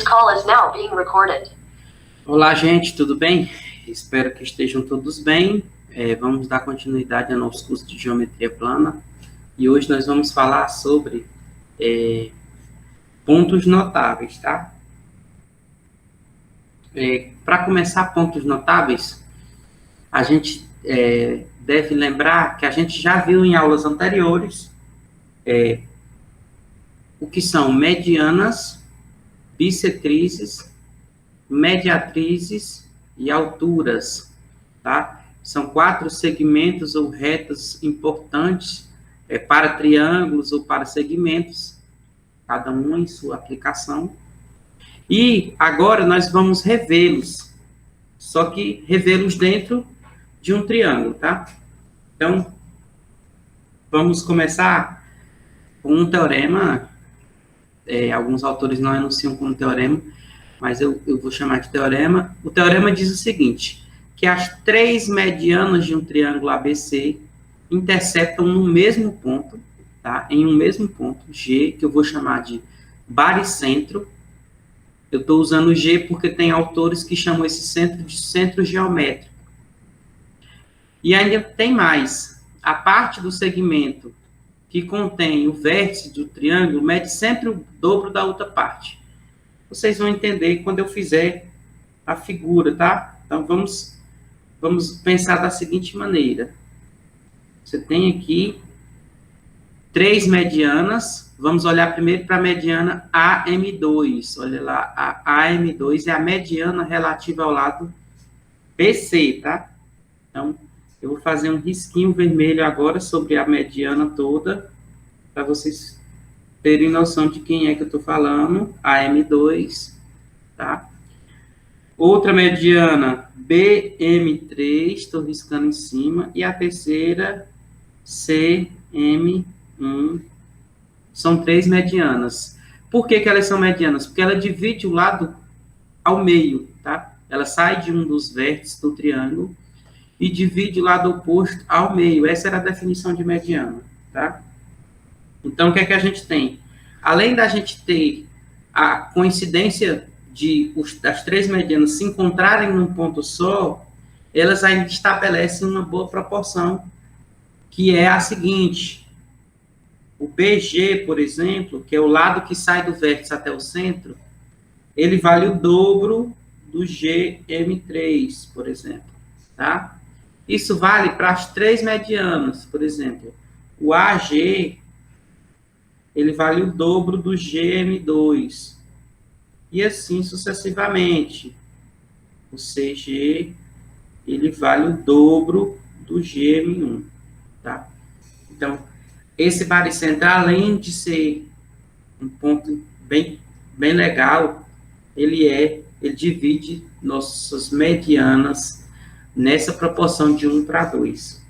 This call is now being recorded. Olá, gente, tudo bem? Espero que estejam todos bem. Vamos dar continuidade ao nosso curso de Geometria Plana. E hoje nós vamos falar sobre pontos notáveis, tá? Para começar, pontos notáveis, a gente deve lembrar que a gente já viu em aulas anteriores o que são medianas, bissetrizes, mediatrizes e alturas, tá? São 4 segmentos ou retas importantes para triângulos ou para segmentos, cada um em sua aplicação. E agora nós vamos revê-los, só que revê-los dentro de um triângulo, tá? Então, vamos começar com um teorema. Alguns autores não enunciam como teorema, mas eu vou chamar de teorema. O teorema diz o seguinte, que as 3 medianas de um triângulo ABC interceptam no mesmo ponto, tá? Em um mesmo ponto, G, que eu vou chamar de baricentro. Eu estou usando G porque tem autores que chamam esse centro de centro geométrico. E ainda tem mais. A parte do segmento que contém o vértice do triângulo mede sempre o dobro da outra parte. Vocês vão entender quando eu fizer a figura, tá? Então, vamos pensar da seguinte maneira. Você tem aqui 3 medianas. Vamos olhar primeiro para a mediana AM2. Olha lá, a AM2 é a mediana relativa ao lado BC, tá? Então, eu vou fazer um risquinho vermelho agora sobre a mediana toda, para vocês terem noção de quem é que eu estou falando. AM2, tá? Outra mediana, BM3, estou riscando em cima. E a terceira, CM1. São 3 medianas. Por que elas são medianas? Porque ela divide o lado ao meio, tá? Ela sai de um dos vértices do triângulo e divide o lado oposto ao meio. Essa era a definição de mediana, tá? Então, o que é que a gente tem? Além da gente ter a coincidência das 3 medianas se encontrarem num ponto só, elas ainda estabelecem uma boa proporção, que é a seguinte. O BG, por exemplo, que é o lado que sai do vértice até o centro, ele vale o dobro do GM3, por exemplo, tá? Isso vale para as 3 medianas, por exemplo. O AG, ele vale o dobro do GM2. E assim sucessivamente. O CG, ele vale o dobro do GM1, tá? Então, esse baricentro, além de ser um ponto bem legal, ele divide nossas medianas nessa proporção de 1 para 2.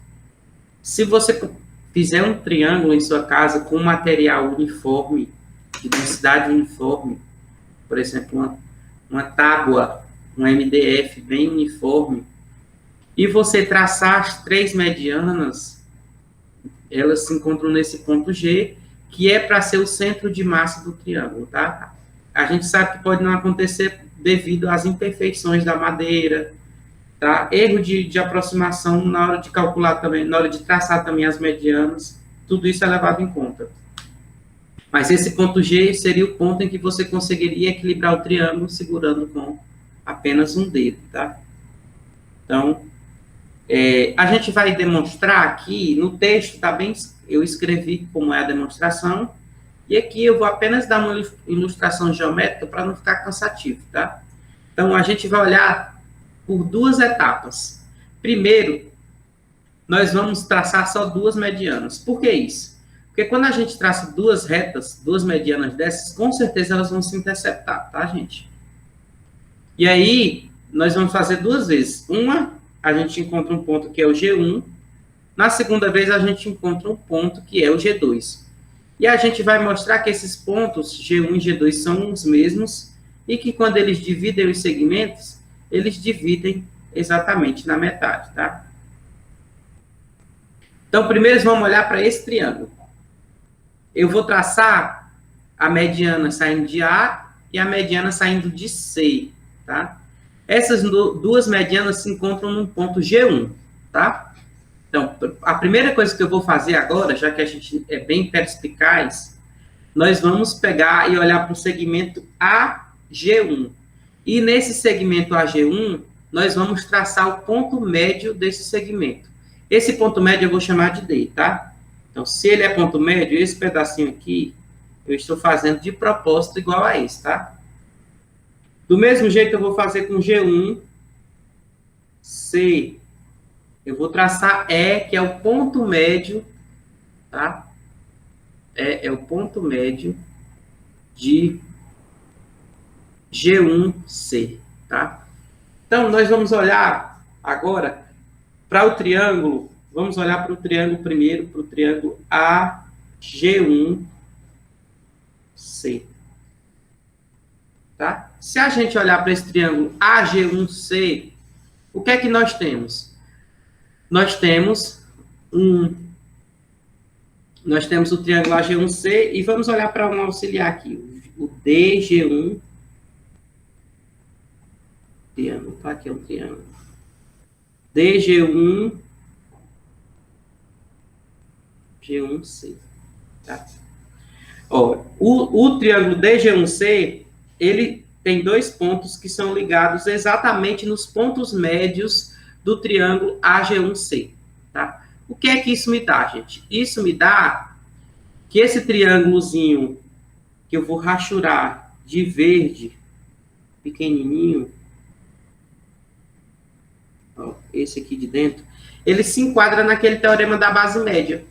Se você fizer um triângulo em sua casa com material uniforme, de densidade uniforme, por exemplo, uma tábua, um MDF bem uniforme, e você traçar as 3 medianas, elas se encontram nesse ponto G, que é para ser o centro de massa do triângulo, tá? A gente sabe que pode não acontecer devido às imperfeições da madeira, tá? Erro de aproximação na hora de calcular também, na hora de traçar também as medianas, tudo isso é levado em conta. Mas esse ponto G seria o ponto em que você conseguiria equilibrar o triângulo segurando com apenas um dedo, tá? Então, a gente vai demonstrar aqui, no texto, tá bem, eu escrevi como é a demonstração, e aqui eu vou apenas dar uma ilustração geométrica para não ficar cansativo, tá? Então, a gente vai olhar por 2 etapas. Primeiro, nós vamos traçar só 2 medianas. Por que isso? Porque quando a gente traça 2 retas, 2 medianas dessas, com certeza elas vão se interceptar, tá, gente? E aí, nós vamos fazer 2 vezes. Uma, a gente encontra um ponto que é o G1. Na segunda vez, a gente encontra um ponto que é o G2. E a gente vai mostrar que esses pontos, G1 e G2, são os mesmos, e que quando eles dividem os segmentos, eles dividem exatamente na metade, tá? Então, primeiro vamos olhar para esse triângulo. Eu vou traçar a mediana saindo de A e a mediana saindo de C, tá? Essas duas medianas se encontram num ponto G1, tá? Então, a primeira coisa que eu vou fazer agora, já que a gente é bem perspicaz, nós vamos pegar e olhar para o segmento AG1. E nesse segmento AG1, nós vamos traçar o ponto médio desse segmento. Esse ponto médio eu vou chamar de D, tá? Então, se ele é ponto médio, esse pedacinho aqui, eu estou fazendo de propósito igual a esse, tá? Do mesmo jeito, eu vou fazer com G1, C. Eu vou traçar E, que é o ponto médio, tá? É o ponto médio de G1C, tá? Então, nós vamos olhar agora para o triângulo. Vamos olhar para o triângulo primeiro, para o triângulo AG1C. Tá? Se a gente olhar para esse triângulo AG1C, o que é que nós temos? Nós temos o triângulo AG1C e vamos olhar para um auxiliar aqui, o DG1. Triângulo, tá? Aqui é um triângulo. DG1, G1C, tá? Ó, o triângulo DG1C, ele tem dois pontos que são ligados exatamente nos pontos médios do triângulo AG1C, tá? O que é que isso me dá, gente? Isso me dá que esse triângulozinho que eu vou rachurar de verde, pequenininho, ó, esse aqui de dentro, ele se enquadra naquele teorema da base média,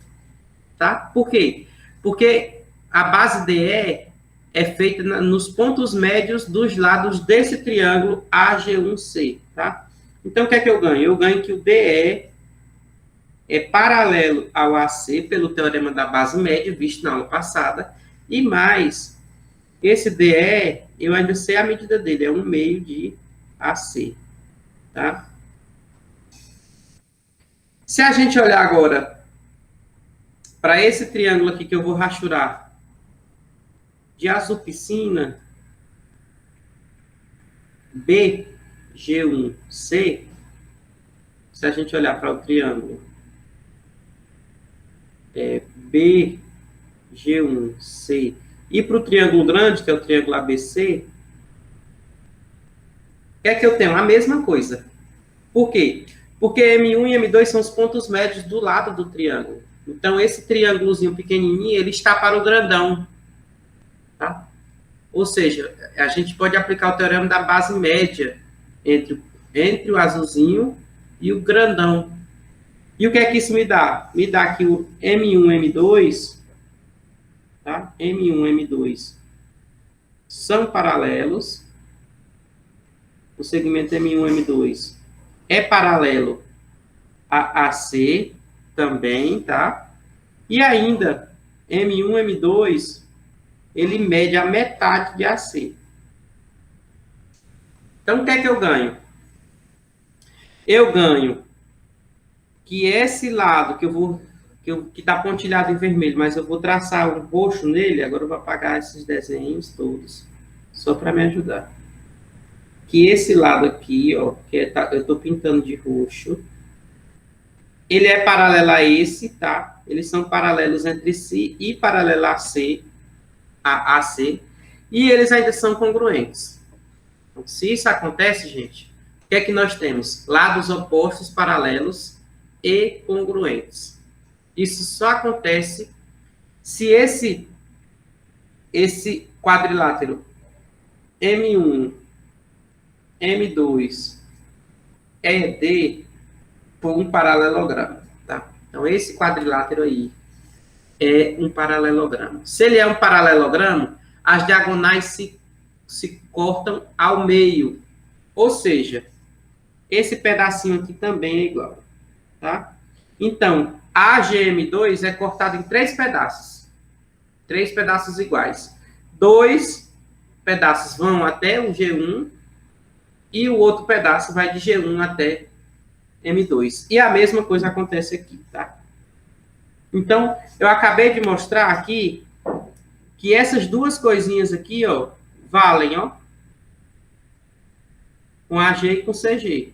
tá? Por quê? Porque a base DE é feita nos pontos médios dos lados desse triângulo AG1C, tá? Então, o que é que eu ganho? Eu ganho que o DE é paralelo ao AC pelo teorema da base média, visto na aula passada, e mais, esse DE, eu ainda sei a medida dele, é 1/2 de AC, tá? Se a gente olhar agora para esse triângulo aqui que eu vou rachurar de azul piscina, BG1C, se a gente olhar para o triângulo BG1C e para o triângulo grande, que é o triângulo ABC, o que é que eu tenho? A mesma coisa. Por quê? Porque M1 e M2 são os pontos médios do lado do triângulo. Então, esse triângulozinho pequenininho, ele está para o grandão. Tá? Ou seja, a gente pode aplicar o teorema da base média entre o azulzinho e o grandão. E o que é que isso me dá? Me dá que o M1, M2, tá? M1, M2 são paralelos. O segmento M1, M2 é paralelo a AC também, tá? E ainda, M1, M2, ele mede a metade de AC. Então, o que é que eu ganho? Eu ganho que esse lado que está pontilhado em vermelho, mas eu vou traçar um roxo nele, agora eu vou apagar esses desenhos todos, só para me ajudar. Que esse lado aqui, ó, eu estou pintando de roxo, ele é paralelo a esse, tá? Eles são paralelos entre si e paralelo a AC, e eles ainda são congruentes. Então, se isso acontece, gente, o que é que nós temos? Lados opostos paralelos e congruentes. Isso só acontece se esse quadrilátero M1, M2, ED for um paralelogramo, tá? Então, esse quadrilátero aí é um paralelogramo. Se ele é um paralelogramo, as diagonais se cortam ao meio. Ou seja, esse pedacinho aqui também é igual, tá? Então, AGM2 é cortado em 3 pedaços. 3 pedaços iguais. 2 pedaços vão até o G1 e o outro pedaço vai de G1 até M2. E a mesma coisa acontece aqui, tá? Então, eu acabei de mostrar aqui que essas duas coisinhas aqui, ó, valem, ó, com AG e com CG.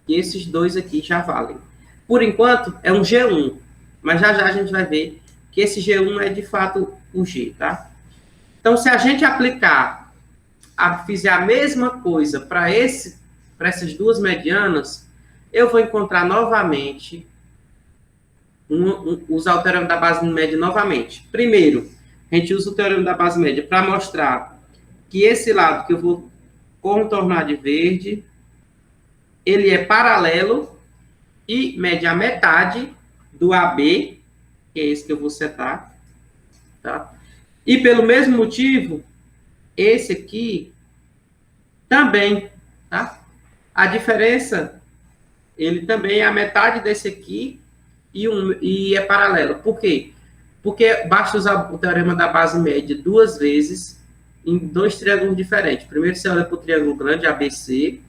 E esses dois aqui já valem. Por enquanto, é um G1, mas já já a gente vai ver que esse G1 é de fato o G, tá? Então, se a gente aplicar, fizer a mesma coisa para essas duas medianas, eu vou encontrar novamente, usar o teorema da base média novamente. Primeiro, a gente usa o teorema da base média para mostrar que esse lado que eu vou contornar de verde, ele é paralelo e mede a metade do AB, que é esse que eu vou setar, tá? E pelo mesmo motivo, esse aqui também, tá? A diferença, ele também é a metade desse aqui e é paralelo. Por quê? Porque basta usar o teorema da base média duas vezes em dois triângulos diferentes. Primeiro você olha para o triângulo grande, ABC,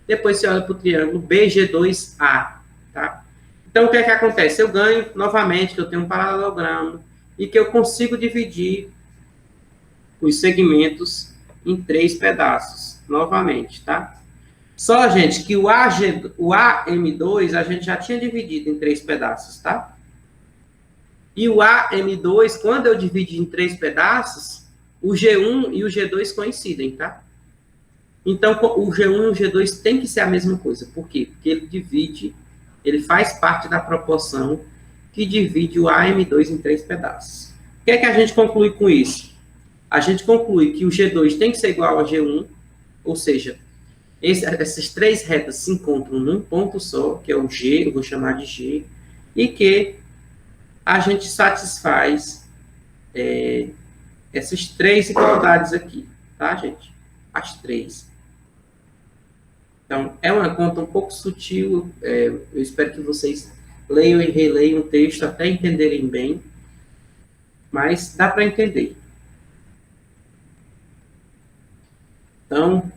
depois você olha para o triângulo BG2A, tá? Então, o que é que acontece? Eu ganho, novamente, que eu tenho um paralelogramo e que eu consigo dividir os segmentos em 3 pedaços, novamente, tá? Só, gente, que o AM2 a gente já tinha dividido em 3 pedaços, tá? E o AM2, quando eu divido em 3 pedaços, o G1 e o G2 coincidem, tá? Então, o G1 e o G2 tem que ser a mesma coisa. Por quê? Porque ele faz parte da proporção que divide o AM2 em 3 pedaços. O que é que a gente conclui com isso? A gente conclui que o G2 tem que ser igual ao G1, ou seja, essas 3 retas se encontram num ponto só, que é o G, eu vou chamar de G, e que a gente satisfaz essas 3 igualdades aqui, tá, gente? As 3. Então, é uma conta um pouco sutil, eu espero que vocês leiam e releiam o texto até entenderem bem, mas dá para entender. Então,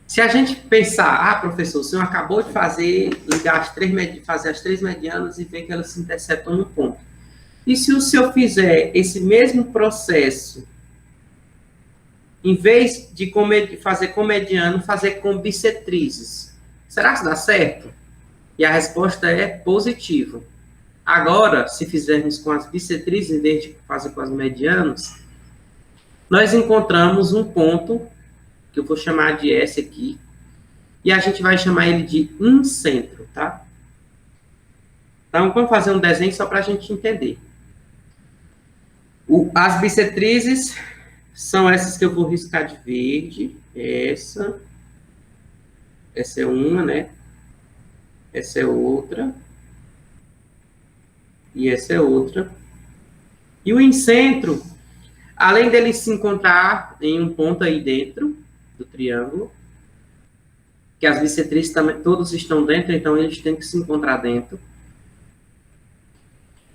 se a gente pensar, professor, o senhor acabou de fazer as 3 medianas e ver que elas se interceptam no ponto. E se o senhor fizer esse mesmo processo, em vez de fazer com mediano, fazer com bissetrizes, será que dá certo? E a resposta é positiva. Agora, se fizermos com as bissetrizes, em vez de fazer com as medianas, nós encontramos um ponto, que eu vou chamar de S aqui, e a gente vai chamar ele de incentro, tá? Então, vamos fazer um desenho só para a gente entender. As bissetrizes são essas que eu vou riscar de verde. Essa é uma, né? Essa é outra. E essa é outra. E o incentro, além dele se encontrar em um ponto aí dentro do triângulo, que as bissetrizes também, todos estão dentro, então eles têm que se encontrar dentro.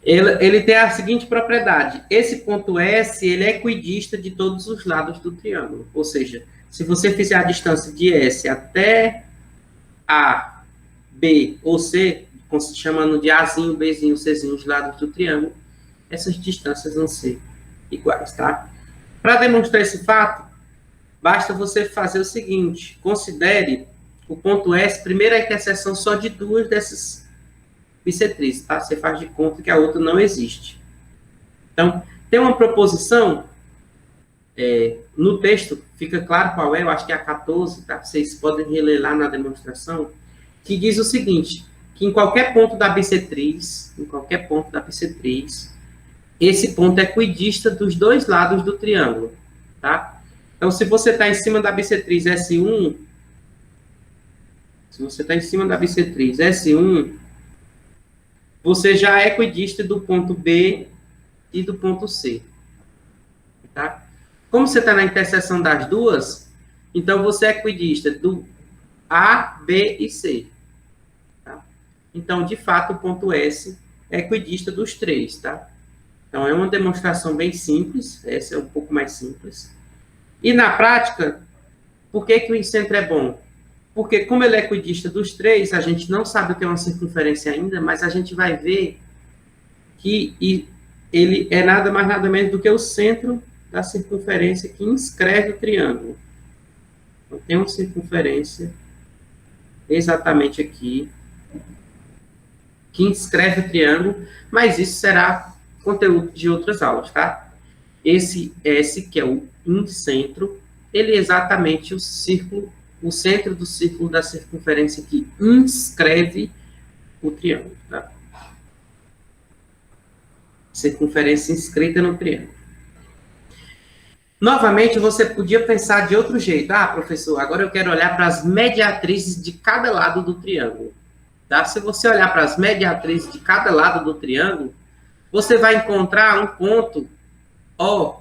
Ele tem a seguinte propriedade: esse ponto S, ele é equidista de todos os lados do triângulo. Ou seja, se você fizer a distância de S até A, B ou C, chamando de Azinho, Bzinho, Czinho, os lados do triângulo, essas distâncias vão ser iguais, tá? Para demonstrar esse fato, basta você fazer o seguinte: considere o ponto S, primeiro a interseção só de 2 dessas bissetrizes, tá? Você faz de conta que a outra não existe. Então, tem uma proposição, no texto, fica claro qual é, eu acho que é a 14, tá? Vocês podem reler lá na demonstração, que diz o seguinte, que em qualquer ponto da bissetriz, esse ponto é equidista dos 2 lados do triângulo, tá? Então, se você está em cima da bissetriz S1, você já é equidista do ponto B e do ponto C, tá? Como você está na interseção das duas, então você é equidista do A, B e C, tá? Então, de fato, o ponto S é equidista dos 3, tá? Então, é uma demonstração bem simples, essa é um pouco mais simples. E na prática, por que o incentro é bom? Porque, como ele é equidista dos 3, a gente não sabe o que é uma circunferência ainda, mas a gente vai ver que ele é nada mais nada menos do que o centro da circunferência que inscreve o triângulo. Então, tem uma circunferência exatamente aqui, que inscreve o triângulo, mas isso será conteúdo de outras aulas, tá? Esse S, que é o incentro, ele é exatamente o círculo, o centro do círculo da circunferência que inscreve o triângulo, tá? Circunferência inscrita no triângulo. Novamente, você podia pensar de outro jeito. Ah, professor, agora eu quero olhar para as mediatrizes de cada lado do triângulo. Tá? Se você olhar para as mediatrizes de cada lado do triângulo, você vai encontrar um ponto O,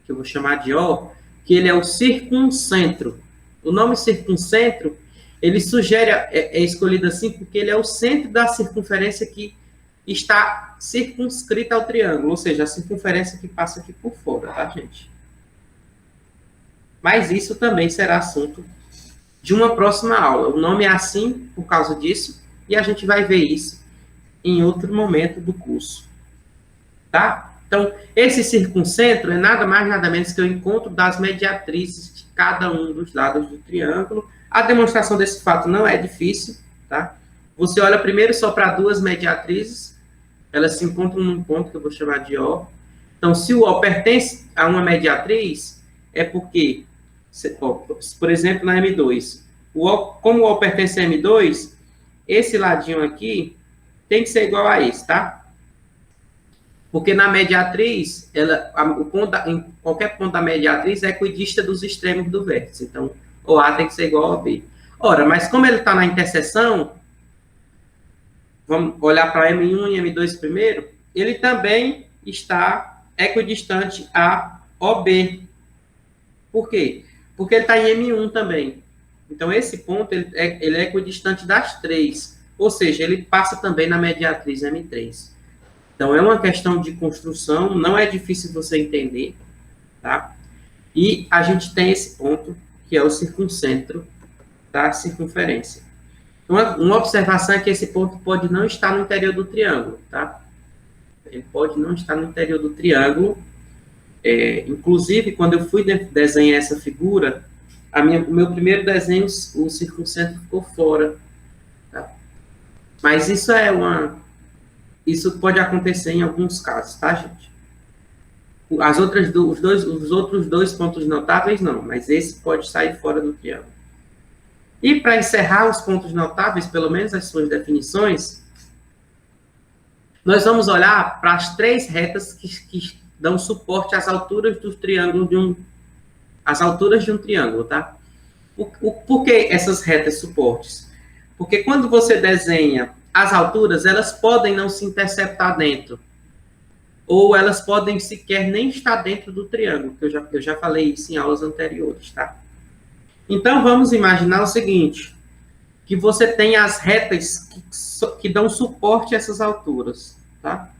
que eu vou chamar de O, que ele é o circuncentro. O nome circuncentro, ele sugere, é escolhido assim porque ele é o centro da circunferência que está circunscrita ao triângulo, ou seja, a circunferência que passa aqui por fora, tá, gente? Mas isso também será assunto de uma próxima aula. O nome é assim por causa disso, e a gente vai ver isso em outro momento do curso. Tá? Então, esse circuncentro é nada mais, nada menos que o encontro das mediatrizes de cada um dos lados do triângulo. A demonstração desse fato não é difícil, tá? Você olha primeiro só para duas mediatrizes, elas se encontram num ponto que eu vou chamar de O. Então, se o O pertence a uma mediatriz, é porque, por exemplo, na M2, como o O pertence a M2, esse ladinho aqui tem que ser igual a esse, tá? Porque na mediatriz, em qualquer ponto da mediatriz é equidista dos extremos do vértice. Então, o A tem que ser igual ao B. Ora, mas como ele está na interseção, vamos olhar para M1 e M2 primeiro, ele também está equidistante a OB. Por quê? Porque ele está em M1 também. Então, esse ponto ele é equidistante das três. Ou seja, ele passa também na mediatriz M3. Então, é uma questão de construção, não é difícil você entender, tá? E a gente tem esse ponto, que é o circuncentro da circunferência. Uma observação é que esse ponto pode não estar no interior do triângulo, tá? Ele pode não estar no interior do triângulo. Inclusive, quando eu fui desenhar essa figura, o meu primeiro desenho, o circuncentro ficou fora, tá? Mas isso pode acontecer em alguns casos, tá, gente? Os outros dois pontos notáveis, não, mas esse pode sair fora do triângulo. E para encerrar os pontos notáveis, pelo menos as suas definições, nós vamos olhar para as três retas que dão suporte às alturas do triângulo às alturas de um triângulo, tá? Por que essas retas suportes? Porque quando você desenha as alturas, elas podem não se interceptar dentro. Ou elas podem sequer nem estar dentro do triângulo, que eu já falei isso em aulas anteriores, tá? Então, vamos imaginar o seguinte, que você tem as retas que dão suporte a essas alturas, tá?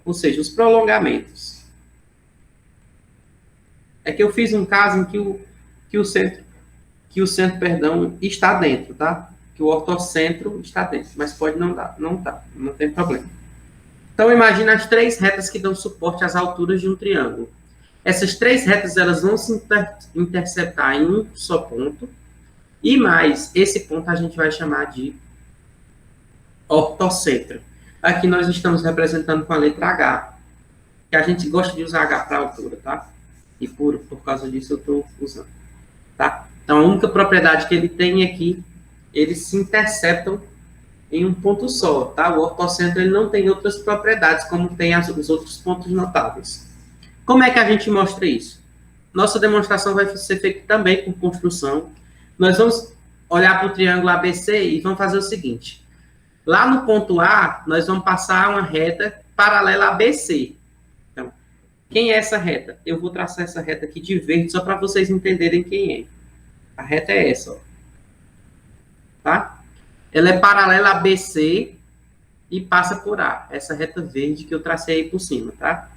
Ou seja, os prolongamentos. É que eu fiz um caso em que o centro, está dentro, tá? Que o ortocentro está dentro, mas pode não dar, não tem problema. Então, imagina as três retas que dão suporte às alturas de um triângulo. Essas três retas, elas vão se interceptar em um só ponto, e mais, esse ponto a gente vai chamar de ortocentro. Aqui nós estamos representando com a letra H, que a gente gosta de usar H para altura, tá? E por causa disso eu estou usando, tá? Então, a única propriedade que ele tem é que eles se interceptam em um ponto só, tá? O ortocentro ele não tem outras propriedades, como tem os outros pontos notáveis. Como é que a gente mostra isso? Nossa demonstração vai ser feita também por construção. Nós vamos olhar para o triângulo ABC e vamos fazer o seguinte. Lá no ponto A, nós vamos passar uma reta paralela a BC. Então, quem é essa reta? Eu vou traçar essa reta aqui de verde, só para vocês entenderem quem é. A reta é essa, ó. Tá? Ela é paralela a BC e passa por A. Essa reta verde que eu tracei aí por cima, tá?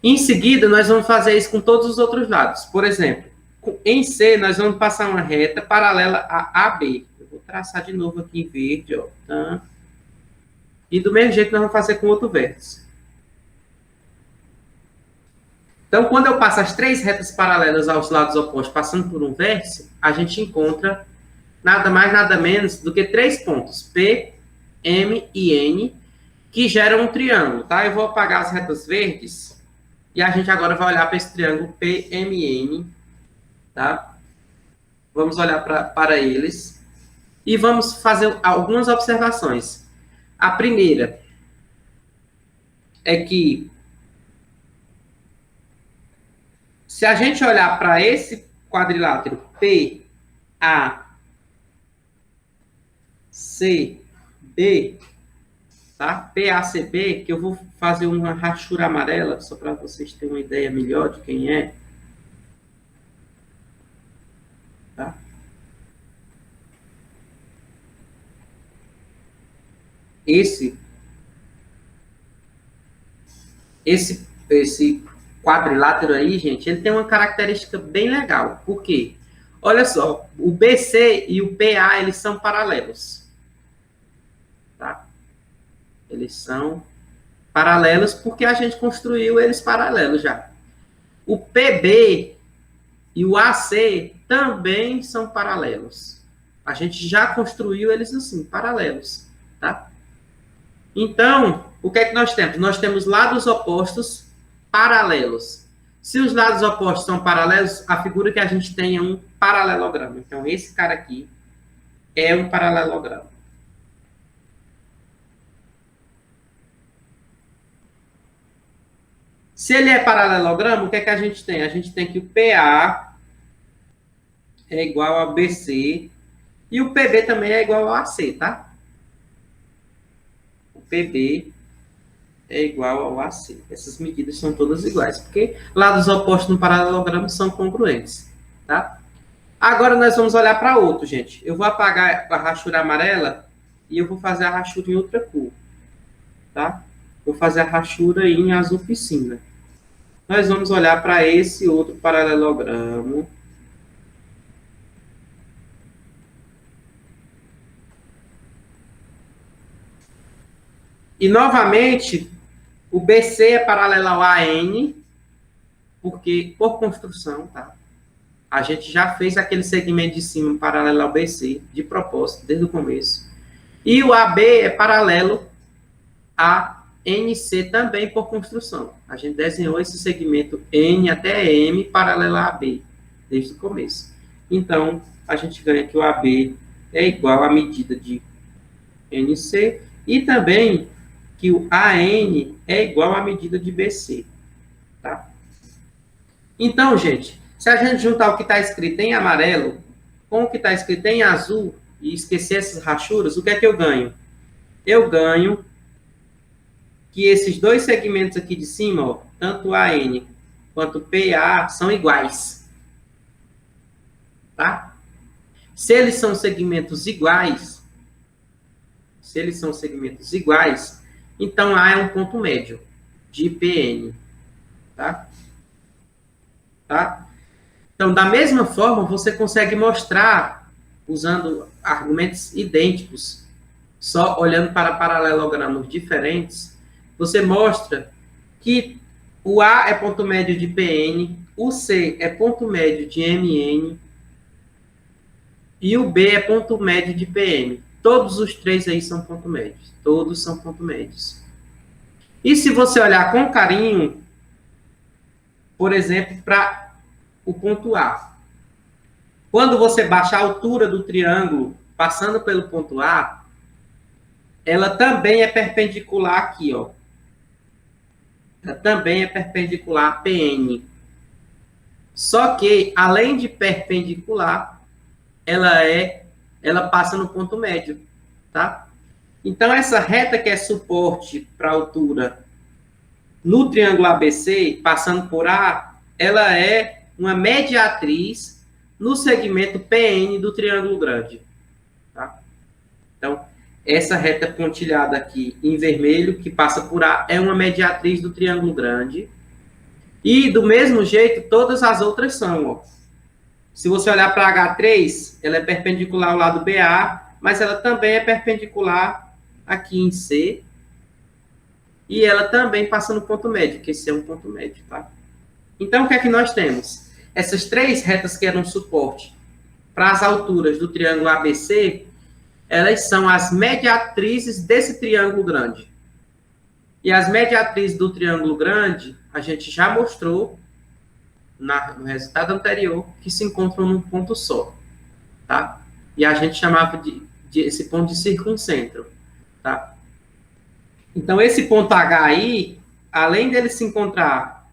Em seguida, nós vamos fazer isso com todos os outros lados. Por exemplo, em C, nós vamos passar uma reta paralela a AB. Eu vou traçar de novo aqui em verde, ó. Tá? E do mesmo jeito, nós vamos fazer com outro vértice. Então, quando eu passo as três retas paralelas aos lados opostos, passando por um vértice, a gente encontra nada mais, nada menos do que três pontos, P, M e N, que geram um triângulo, tá? Eu vou apagar as retas verdes e a gente agora vai olhar para esse triângulo PMN, tá? Vamos olhar para eles e vamos fazer algumas observações. A primeira é que se a gente olhar para esse quadrilátero P, A, C, B, tá? PACB, que eu vou fazer uma rachura amarela, só para vocês terem uma ideia melhor de quem é. Tá? Esse quadrilátero aí, gente, ele tem uma característica bem legal. Por quê? Olha só, o BC e o PA, eles são paralelos. Tá? Eles são paralelos porque a gente construiu eles paralelos já. O PB e o AC também são paralelos. A gente já construiu eles assim, paralelos. Tá? Então, o que é que nós temos? Nós temos lados opostos paralelos. Se os lados opostos são paralelos, a figura que a gente tem é um paralelogramo. Então, esse cara aqui é um paralelogramo. Se ele é paralelogramo, o que é que a gente tem? A gente tem que o PA é igual ao BC e o PB também é igual ao AC, tá? O PB é igual ao AC. Essas medidas são todas iguais, porque lados opostos no paralelogramo são congruentes, tá? Agora nós vamos olhar para outro, gente. Eu vou apagar a rachura amarela e eu vou fazer a rachura em outra cor, tá? Vou fazer a rachura em azul piscina. Nós vamos olhar para esse outro paralelogramo. E, novamente, o BC é paralelo ao AN, porque, por construção, tá? A gente já fez aquele segmento de cima paralelo ao BC, de propósito, desde o começo. E o AB é paralelo a NC também por construção. A gente desenhou esse segmento N até M paralelo a AB, desde o começo. Então, a gente ganha que o AB é igual à medida de NC e também que o AN é igual à medida de BC. Tá? Então, gente, se a gente juntar o que está escrito em amarelo com o que está escrito em azul e esquecer essas rachuras, o que é que eu ganho? Eu ganho que esses dois segmentos aqui de cima, ó, tanto AN quanto PA, são iguais. Tá? Se eles são segmentos iguais, então A é um ponto médio de PN. Tá? Tá? Então, da mesma forma, você consegue mostrar, usando argumentos idênticos, só olhando para paralelogramos diferentes, você mostra que o A é ponto médio de PN, o C é ponto médio de MN e o B é ponto médio de PM. Todos os três aí são ponto médios. Todos são ponto médios. E se você olhar com carinho, por exemplo, para o ponto A. Quando você baixa a altura do triângulo passando pelo ponto A, ela também é perpendicular aqui, ó. Ela também é perpendicular a PN. Só que, além de perpendicular, ela passa no ponto médio, tá? Então, essa reta que é suporte para a altura no triângulo ABC, passando por A, ela é uma mediatriz no segmento PN do triângulo grande. Tá? Então, essa reta pontilhada aqui em vermelho, que passa por A, é uma mediatriz do triângulo grande. E, do mesmo jeito, todas as outras são. Ó. Se você olhar para H3, ela é perpendicular ao lado BA, mas ela também é perpendicular aqui em C. E ela também passa no ponto médio, que esse é um ponto médio, tá? Então, o que é que nós temos? Essas três retas que eram suporte para as alturas do triângulo ABC, elas são as mediatrizes desse triângulo grande. E as mediatrizes do triângulo grande, a gente já mostrou no resultado anterior, que se encontram num ponto só, tá? E a gente chamava de esse ponto de circuncentro, tá? Então, esse ponto H aí, além dele se encontrar,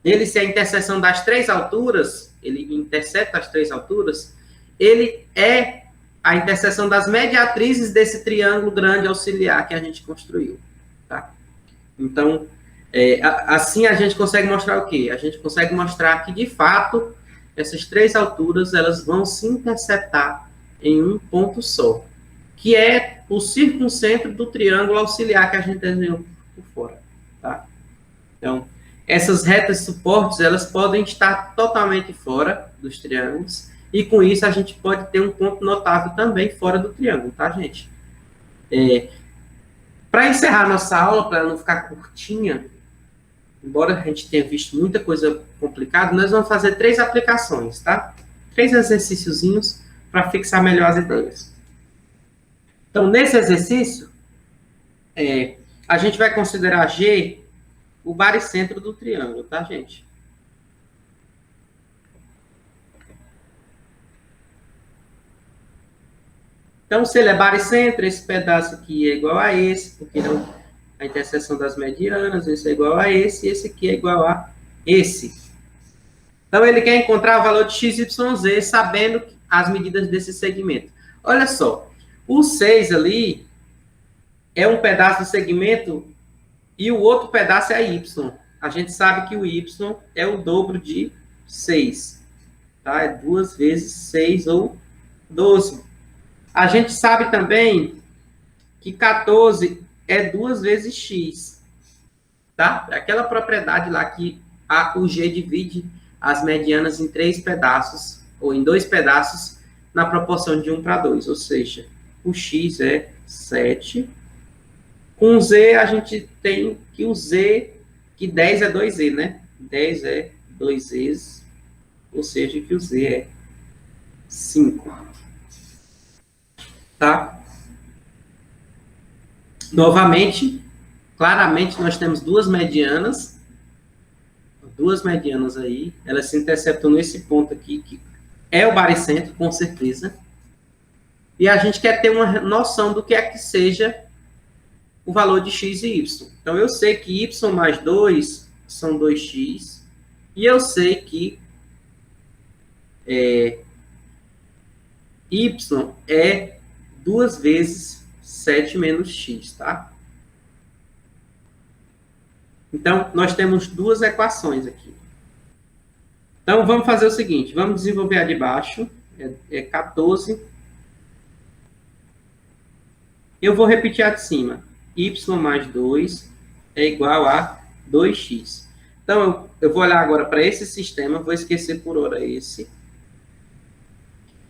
dele ser a interseção das três alturas, ele intercepta as três alturas, ele é a interseção das mediatrizes desse triângulo grande auxiliar que a gente construiu, tá? Então, assim a gente consegue mostrar o quê? A gente consegue mostrar que, de fato, essas três alturas, elas vão se interceptar em um ponto só, que é o circuncentro do triângulo auxiliar que a gente desenhou por fora, tá? Então, essas retas suportes, elas podem estar totalmente fora dos triângulos, e com isso a gente pode ter um ponto notável também fora do triângulo, tá, gente? Para encerrar nossa aula, para não ficar curtinha, embora a gente tenha visto muita coisa complicada, nós vamos fazer 3 aplicações, tá? 3 exercíciozinhos para fixar melhor as ideias. Então, nesse exercício, a gente vai considerar G o baricentro do triângulo, tá, gente? Então, se ele é baricentro, esse pedaço aqui é igual a esse, porque a interseção das medianas, esse é igual a esse, e esse aqui é igual a esse. Então, ele quer encontrar o valor de x, y, z, sabendo as medidas desse segmento. Olha só, o 6 ali é um pedaço do segmento e o outro pedaço é a y. A gente sabe que o y é o dobro de 6. Tá? É 2 vezes 6 ou 12. A gente sabe também que 14 é 2 vezes x. Tá? É aquela propriedade lá que o G divide as medianas em 3 pedaços, ou em 2 pedaços, na proporção de 1 para 2. Ou seja, o x é 7. Com z, a gente tem que o z, que 10 é 2z, né? 10 é 2 vezes, ou seja, que o z é 5. Tá? Novamente, claramente, nós temos duas medianas aí, elas se interceptam nesse ponto aqui, que é o baricentro, com certeza. E a gente quer ter uma noção do que é que seja o valor de x e y. Então, eu sei que y mais 2 são 2x, e eu sei que y é 2 vezes 7 menos x, tá? Então, nós temos duas equações aqui. Então, vamos fazer o seguinte, vamos desenvolver a de baixo, é 14. Eu vou repetir a de cima. Y mais 2 é igual a 2x. Então, eu vou olhar agora para esse sistema, vou esquecer por hora esse.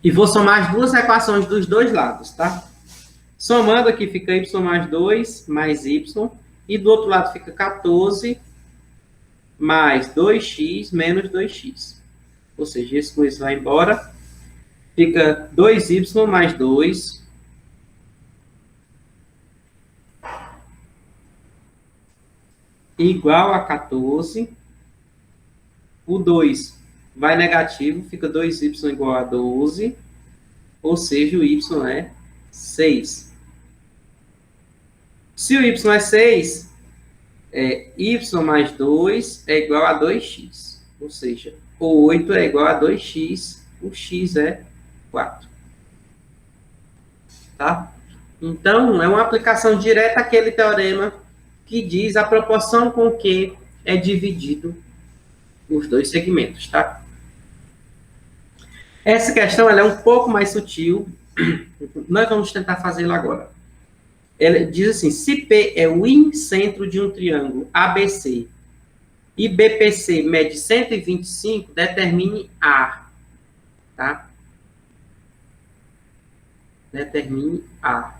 E vou somar as duas equações dos dois lados, tá? Somando aqui fica y mais 2 mais y. E do outro lado fica 14 mais 2x menos 2x. Ou seja, esse com isso vai embora. Fica 2y mais 2 igual a 14. O 2 vai negativo, fica 2y igual a 12. Ou seja, o y é 6. Se o y é 6, y mais 2 é igual a 2x. Ou seja, o 8 é igual a 2x, o x é 4. Tá? Então, é uma aplicação direta àquele teorema que diz a proporção com que é dividido os dois segmentos, tá? Essa questão ela é um pouco mais sutil. Nós vamos tentar fazê-la agora. Ela diz assim, se P é o incentro de um triângulo ABC e BPC mede 125, determine A. Tá? Determine A.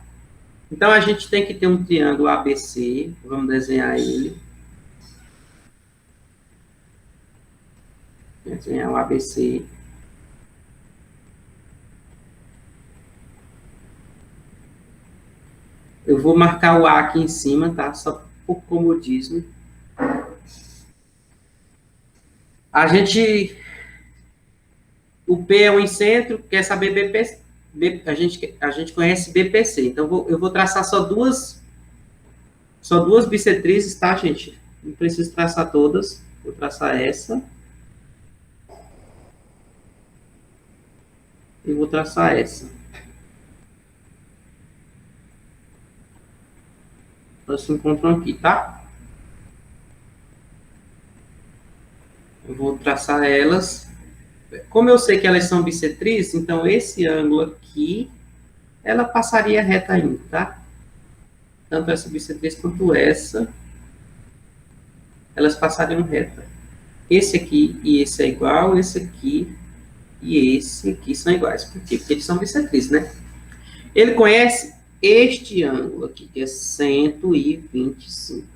Então, a gente tem que ter um triângulo ABC. Vamos desenhar ele. Desenhar o ABC. Eu vou marcar o A aqui em cima, tá? Só por comodismo. A gente... O P é o incentro, quer saber BP, a gente conhece BPC. Então, eu vou traçar só duas bissetrizes, tá, gente? Não preciso traçar todas. Vou traçar essa. E vou traçar essa. Elas se encontram aqui, tá? Eu vou traçar elas. Como eu sei que elas são bissetrizes, então esse ângulo aqui, ela passaria reta ainda, tá? Tanto essa bissetriz quanto essa, elas passariam reta. Esse aqui e esse é igual, esse aqui e esse aqui são iguais. Por quê? Porque eles são bissetrizes, né? Ele conhece este ângulo aqui, que é 125.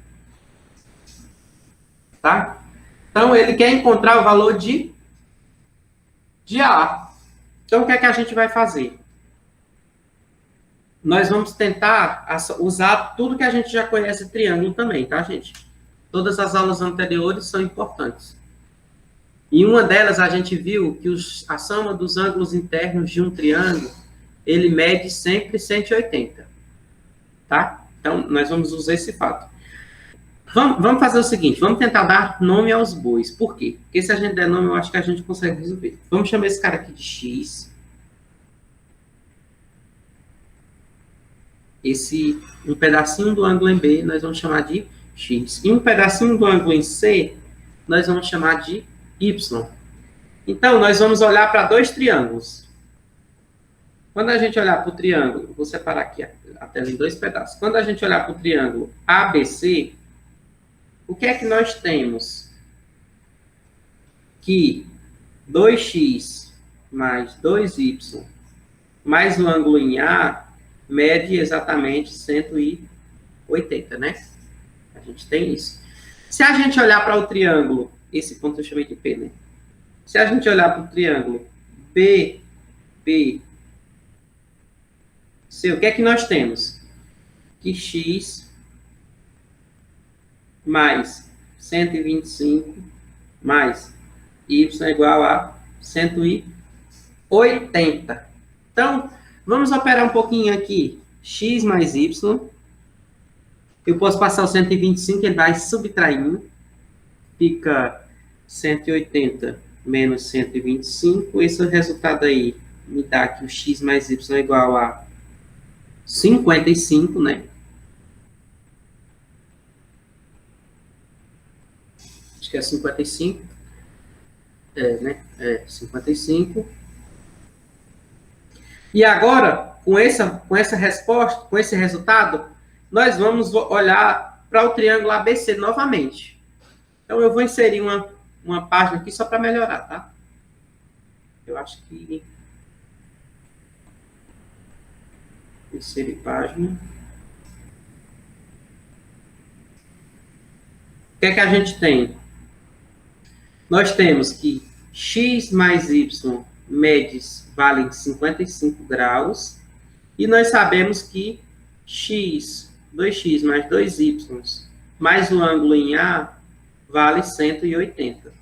Tá? Então, ele quer encontrar o valor de A. Então, o que é que a gente vai fazer? Nós vamos tentar usar tudo que a gente já conhece de triângulo também, tá, gente? Todas as aulas anteriores são importantes. E uma delas a gente viu que a soma dos ângulos internos de um triângulo, ele mede sempre 180. Tá? Então, nós vamos usar esse fato. Vamos fazer o seguinte, vamos tentar dar nome aos bois. Por quê? Porque se a gente der nome, eu acho que a gente consegue resolver. Vamos chamar esse cara aqui de X. Um pedacinho do ângulo em B, nós vamos chamar de X. E um pedacinho do ângulo em C, nós vamos chamar de Y. Então, nós vamos olhar para dois triângulos. Quando a gente olhar para o triângulo, vou separar aqui a tela em dois pedaços. Quando a gente olhar para o triângulo ABC, o que é que nós temos? Que 2x mais 2y mais o ângulo em A mede exatamente 180, né? A gente tem isso. Se a gente olhar para o triângulo, esse ponto eu chamei de P, né? Se a gente olhar para o triângulo BPC, o que é que nós temos? Que x mais 125 mais y é igual a 180. Então, vamos operar um pouquinho aqui. X mais y. Eu posso passar o 125, ele vai subtraindo. Fica 180 menos 125. Esse resultado aí me dá que o x mais y é igual a 55, né? Acho que é 55. Né? 55. E agora, com essa resposta, com esse resultado, nós vamos olhar para o triângulo ABC novamente. Então, eu vou inserir uma página aqui só para melhorar, tá? Eu acho que... Inserir página. O que é que a gente tem? Nós temos que x mais y médios valem 55 graus. E nós sabemos que x, 2x mais 2y, mais o ângulo em A, vale 180.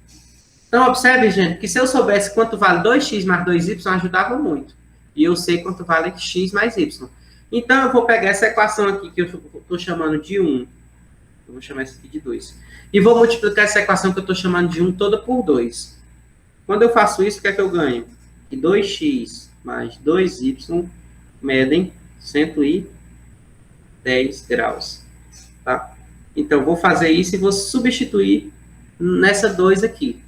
Então, observe, gente, que se eu soubesse quanto vale 2x mais 2y, ajudava muito. E eu sei quanto vale x mais y. Então, eu vou pegar essa equação aqui, que eu estou chamando de 1. Eu vou chamar essa aqui de 2. E vou multiplicar essa equação que eu estou chamando de 1 toda por 2. Quando eu faço isso, o que é que eu ganho? Que 2x mais 2y medem 110 graus. Tá? Então, vou fazer isso e vou substituir nessa 2 aqui.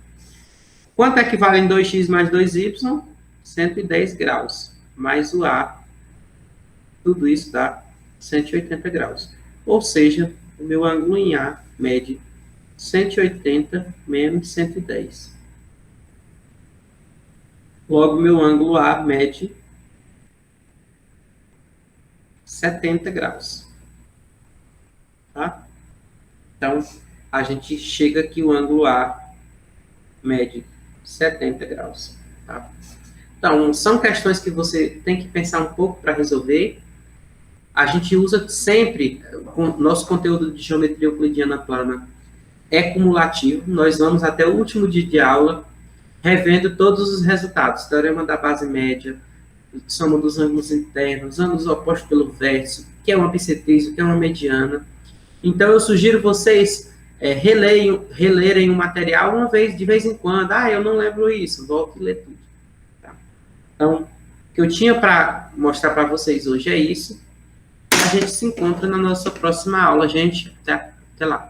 Quanto é que vale 2x mais 2y? 110 graus. Mais o A. Tudo isso dá 180 graus. Ou seja, o meu ângulo em A mede 180 menos 110. Logo, meu ângulo A mede 70 graus. Tá? Então, a gente chega que o ângulo A mede 70 graus. Tá? Então, são questões que você tem que pensar um pouco para resolver. A gente usa sempre, nosso conteúdo de geometria euclidiana plana é cumulativo, nós vamos até o último dia de aula, revendo todos os resultados, teorema da base média, soma dos ângulos internos, ângulos opostos pelo vértice, o que é uma bissetriz, o que é uma mediana. Então, eu sugiro vocês relerem o material uma vez, de vez em quando. Ah, eu não lembro isso, volte e lê tudo. Tá? Então, o que eu tinha para mostrar para vocês hoje é isso. A gente se encontra na nossa próxima aula, gente. Até lá.